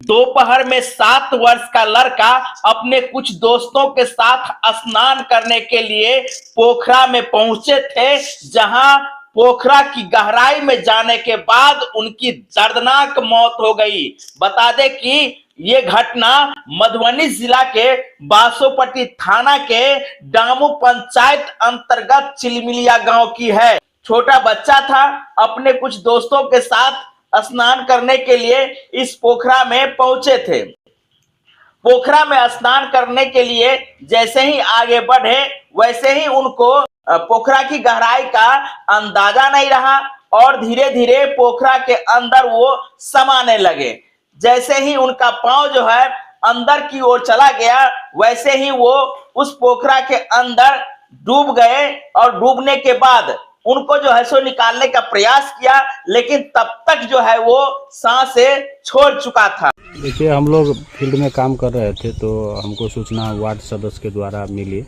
दोपहर में 7 वर्ष का लड़का अपने कुछ दोस्तों के साथ स्नान करने के लिए पोखरा में पहुंचे थे, जहां पोखरा की गहराई में जाने के बाद उनकी दर्दनाक मौत हो गई। बता दें कि ये घटना मधुबनी जिला के बासोपट्टी थाना के डामू पंचायत अंतर्गत चिलमिलिया गांव की है। छोटा बच्चा था, अपने कुछ दोस्तों के साथ स्नान करने के लिए इस पोखरा में पहुंचे थे। पोखरा में स्नान करने के लिए जैसे ही आगे बढ़े, वैसे ही उनको पोखरा की गहराई का अंदाजा नहीं रहा और धीरे धीरे पोखरा के अंदर वो समाने लगे। जैसे ही उनका पांव जो है अंदर की ओर चला गया, वैसे ही वो उस पोखरा के अंदर डूब गए और डूबने के बाद उनको जो है सो निकालने का प्रयास किया, लेकिन तब तक जो है वो सांसें छोड़ चुका था। देखिए, हम लोग फील्ड में काम कर रहे थे तो हमको सूचना वार्ड सदस्य के द्वारा मिली।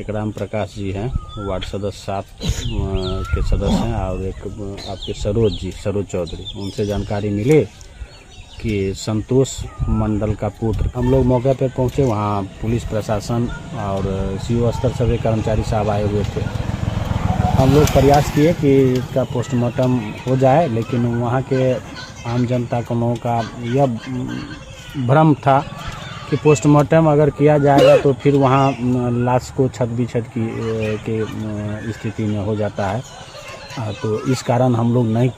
एक राम प्रकाश जी हैं, वार्ड सदस्य 7 के सदस्य हैं, और एक आपके सरोज चौधरी, उनसे जानकारी मिली कि संतोष मंडल का पुत्र। हम लोग मौके पर पहुंचे, वहाँ पुलिस प्रशासन और सीओ स्तर सभी कर्मचारी साहब आए हुए थे। हम लोग प्रयास किए कि इसका पोस्टमार्टम हो जाए, लेकिन वहाँ के आम जनता को लोगों का यह भ्रम था कि पोस्टमार्टम अगर किया जाएगा तो फिर वहाँ लाश को छत बिछत की स्थिति में हो जाता है। तो इस कारण हम लोग नहीं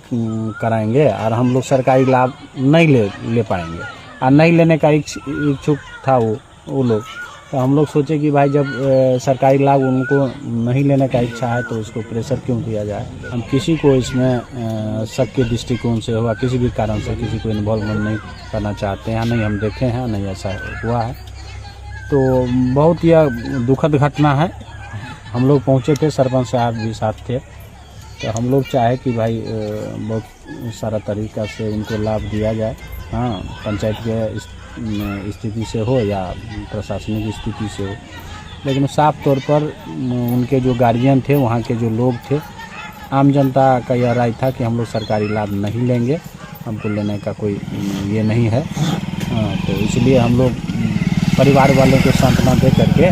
कराएंगे और हम लोग सरकारी लाभ नहीं ले पाएंगे, और नहीं लेने का इच्छुक था वो लोग। तो हम लोग सोचे कि भाई जब सरकारी लाभ उनको नहीं लेने का इच्छा है तो उसको प्रेशर क्यों किया जाए। हम किसी को इसमें शक के दृष्टिकोण से हुआ किसी भी कारण से किसी को इन्वॉल्वमेंट नहीं करना चाहते हैं, नहीं हम देखे हैं, नहीं ऐसा हुआ है। तो बहुत यह दुखद घटना है। हम लोग पहुँचे थे, सरपंच साहब भी साथ थे, तो हम लोग चाहे कि भाई बहुत सारा तरीका से उनको लाभ दिया जाए। हाँ, पंचायत के स्थिति से हो या प्रशासनिक स्थिति से हो, लेकिन साफ तौर पर उनके जो गार्जियन थे, वहाँ के जो लोग थे, आम जनता का यह राय था कि हम लोग सरकारी लाभ नहीं लेंगे, हमको लेने का कोई ये नहीं है। तो इसलिए हम लोग परिवार वालों को सांत्वना दे करके